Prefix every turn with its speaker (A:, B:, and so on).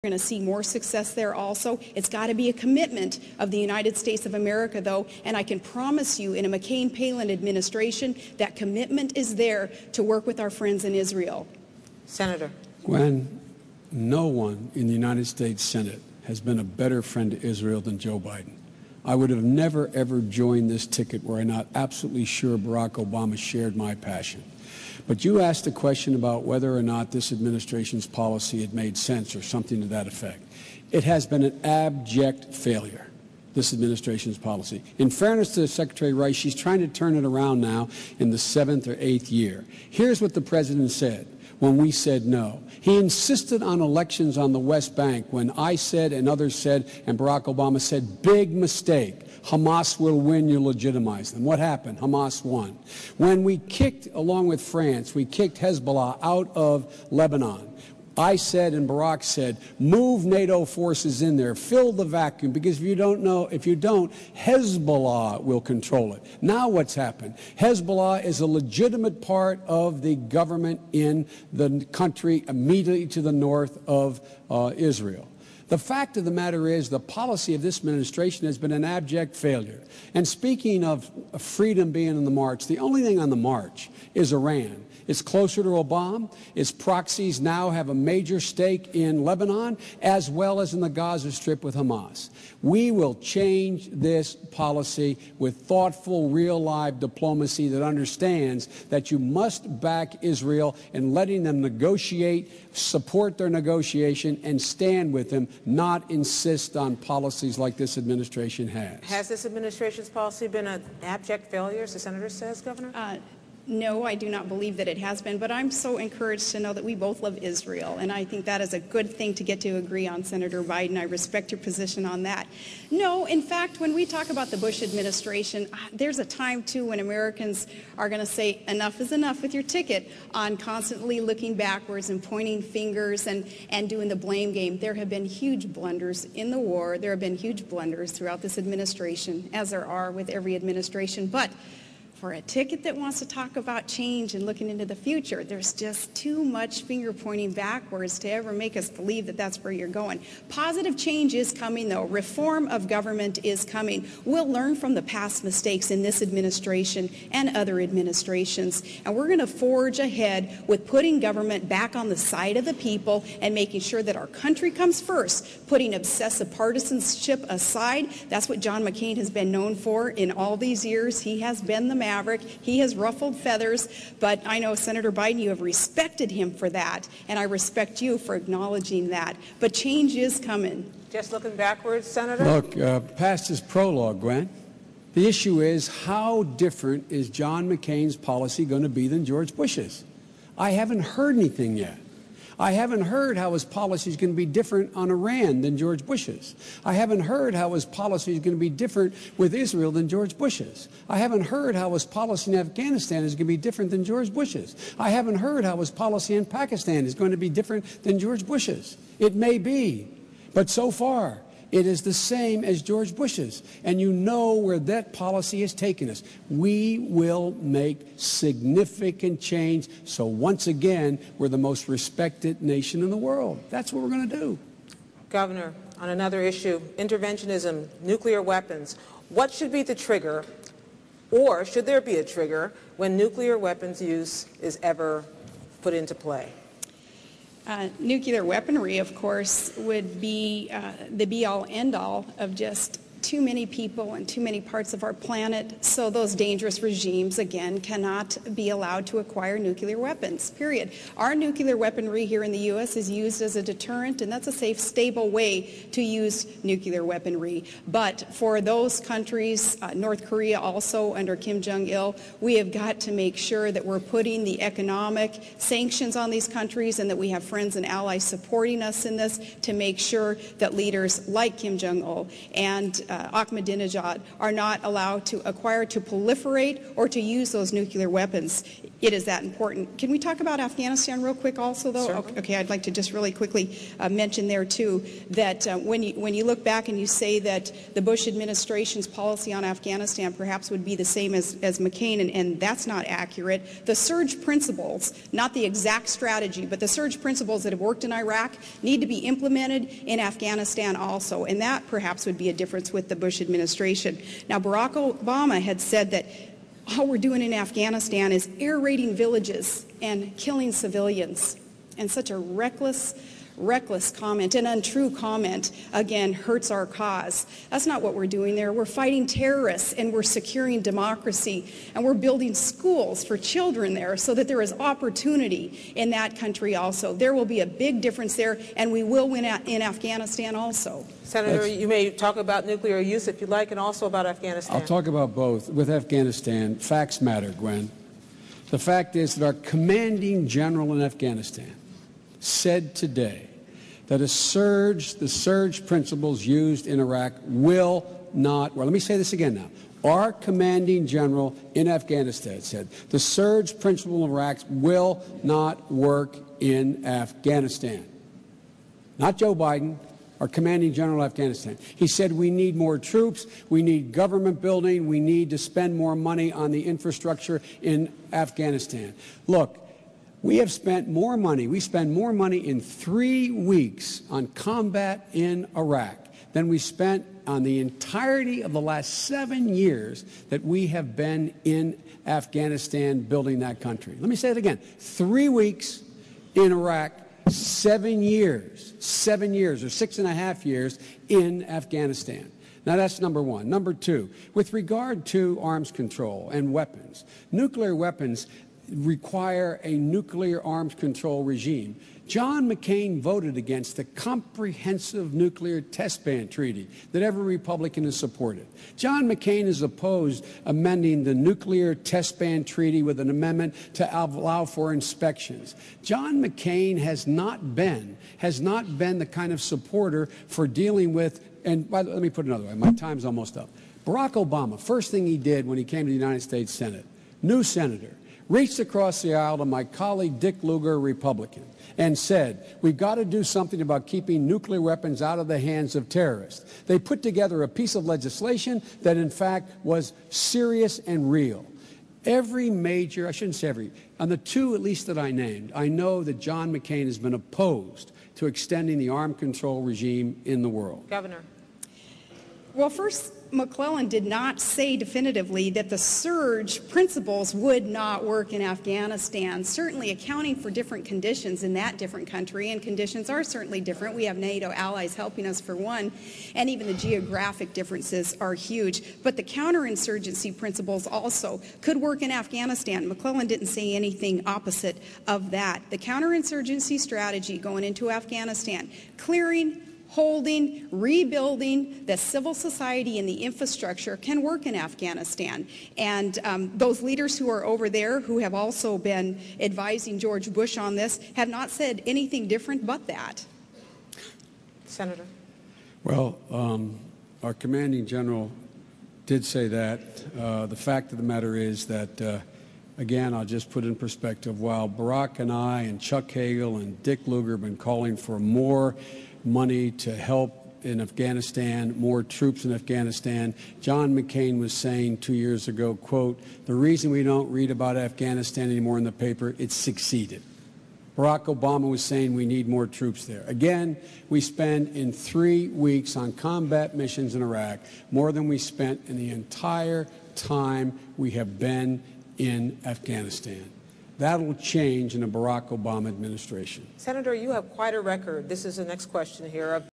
A: We're going to see more success there also. It's got to be a commitment of the United States of America, though, and I can promise you in a McCain-Palin administration that commitment is there to work with our friends in Israel.
B: Senator.
C: Gwen, no one in the United States Senate has been a better friend to Israel than Joe Biden. I would have never, ever joined this ticket were I not absolutely sure Barack Obama shared my passion. But you asked a question about whether or not this administration's policy had made sense or something to that effect. It has been an abject failure, this administration's policy. In fairness to Secretary Rice, she's trying to turn it around now in the 7th or 8th year. Here's what the president said when we said no. He insisted on elections on the West Bank when I said and others said and Barack Obama said, big mistake. Hamas will win, you legitimize them. What happened? Hamas won. When we kicked, along with France, we kicked Hezbollah out of Lebanon, I said and Barack said, move NATO forces in there, fill the vacuum, because if you don't, Hezbollah will control it. Now what's happened? Hezbollah is a legitimate part of the government in the country immediately to the north of Israel. The fact of the matter is the policy of this administration has been an abject failure. And speaking of freedom being on the march, the only thing on the march is Iran. It's closer to Obama. Its proxies now have a major stake in Lebanon as well as in the Gaza Strip with Hamas. We will change this policy with thoughtful, real live diplomacy that understands that you must back Israel in letting them negotiate, support their negotiation, and stand with them, not insist on policies like this administration has.
B: Has this administration's policy been an abject failure, as the senator says, Governor?
A: No, I do not believe that it has been, but I'm so encouraged to know that we both love Israel, and I think that is a good thing to get to agree on, Senator Biden. I respect your position on that. No, in fact, when we talk about the Bush administration, there's a time, too, when Americans are going to say enough is enough with your ticket on constantly looking backwards and pointing fingers and doing the blame game. There have been huge blunders in the war. There have been huge blunders throughout this administration, as there are with every administration, but for a ticket that wants to talk about change and looking into the future, there's just too much finger pointing backwards to ever make us believe that that's where you're going. Positive change is coming, though. Reform of government is coming. We'll learn from the past mistakes in this administration and other administrations, and we're going to forge ahead with putting government back on the side of the people and making sure that our country comes first, putting obsessive partisanship aside. That's what John McCain has been known for in all these years. He has been the maverick. He has ruffled feathers, but I know, Senator Biden, you have respected him for that, and I respect you for acknowledging that. But change is coming.
B: Just looking backwards, Senator?
C: Look, past is prologue, Gwen. The issue is, how different is John McCain's policy going to be than George Bush's? I haven't heard anything yet. I haven't heard how his policy is going to be different on Iran than George Bush's. I haven't heard how his policy is going to be different with Israel than George Bush's. I haven't heard how his policy in Afghanistan is going to be different than George Bush's. I haven't heard how his policy in Pakistan is going to be different than George Bush's. It may be, but so far, it is the same as George Bush's, and you know where that policy has taken us. We will make significant change, so once again, we're the most respected nation in the world. That's what we're going to do.
B: Governor, on another issue, interventionism, nuclear weapons, what should be the trigger, or should there be a trigger, when nuclear weapons use is ever put into play?
A: Nuclear weaponry, of course, would be the be-all, end-all of just too many people and too many parts of our planet, so those dangerous regimes, again, cannot be allowed to acquire nuclear weapons, period. Our nuclear weaponry here in the U.S. is used as a deterrent, and that's a safe, stable way to use nuclear weaponry. But for those countries, North Korea also under Kim Jong-il, we have got to make sure that we're putting the economic sanctions on these countries and that we have friends and allies supporting us in this to make sure that leaders like Kim Jong-il and Ahmadinejad are not allowed to acquire, to proliferate, or to use those nuclear weapons. It is that important. Can we talk about Afghanistan real quick also, though?
B: Certainly.
A: Okay, I'd like to just really quickly mention there, too, that when you look back and you say that the Bush administration's policy on Afghanistan perhaps would be the same as McCain, and that's not accurate. The surge principles, not the exact strategy, but the surge principles that have worked in Iraq need to be implemented in Afghanistan also, and that perhaps would be a difference with the Bush administration. Now, Barack Obama had said that all we're doing in Afghanistan is air raiding villages and killing civilians. And such a reckless comment, an untrue comment, again, hurts our cause. That's not what we're doing there. We're fighting terrorists, and we're securing democracy, and we're building schools for children there so that there is opportunity in that country also. There will be a big difference there, and we will win in Afghanistan also.
B: Senator, you may talk about nuclear use if you like, and also about Afghanistan.
C: I'll talk about both. With Afghanistan, facts matter, Gwen. The fact is that our commanding general in Afghanistan said today that the surge principles used in Iraq will not, well, let me say this again now. Our commanding general in Afghanistan said the surge principle of Iraq will not work in Afghanistan. Not Joe Biden, our commanding general of Afghanistan. He said we need more troops, we need government building, we need to spend more money on the infrastructure in Afghanistan. Look, we have spent more money, we spend more money in 3 weeks on combat in Iraq than we spent on the entirety of the last 7 years that we have been in Afghanistan building that country. Let me say it again. 3 weeks in Iraq, 7 years or 6.5 years in Afghanistan. Now, that's number one. Number two, with regard to arms control and weapons, nuclear weapons require a nuclear arms control regime. John McCain voted against the comprehensive nuclear test ban treaty that every Republican has supported. John McCain has opposed amending the nuclear test ban treaty with an amendment to allow for inspections. John McCain has not been the kind of supporter for dealing with, and let me put it another way, my time's almost up. Barack Obama, first thing he did when he came to the United States Senate, new senator, reached across the aisle to my colleague Dick Lugar, a Republican, and said, we've got to do something about keeping nuclear weapons out of the hands of terrorists. They put together a piece of legislation that, in fact, was serious and real. Every major, I shouldn't say every, on the two at least that I named, I know that John McCain has been opposed to extending the arms control regime in the world.
B: Governor.
A: Well, first, McClellan did not say definitively that the surge principles would not work in Afghanistan, certainly accounting for different conditions in that different country, and conditions are certainly different. We have NATO allies helping us for one, and even the geographic differences are huge. But the counterinsurgency principles also could work in Afghanistan. McClellan didn't say anything opposite of that. The counterinsurgency strategy going into Afghanistan, clearing, holding, rebuilding the civil society and the infrastructure can work in Afghanistan. And those leaders who are over there who have also been advising George Bush on this have not said anything different but that.
B: Senator.
C: Well, our commanding general did say that. The fact of the matter is that, again, I'll just put in perspective, while Barack and I and Chuck Hagel and Dick Lugar have been calling for more money to help in Afghanistan, more troops in Afghanistan, John McCain was saying 2 years ago, quote, the reason we don't read about Afghanistan anymore in the paper, it's succeeded. Barack Obama was saying we need more troops there. Again, we spend in 3 weeks on combat missions in Iraq more than we spent in the entire time we have been in Afghanistan. That'll change in a Barack Obama administration.
B: Senator, you have quite a record. This is the next question here.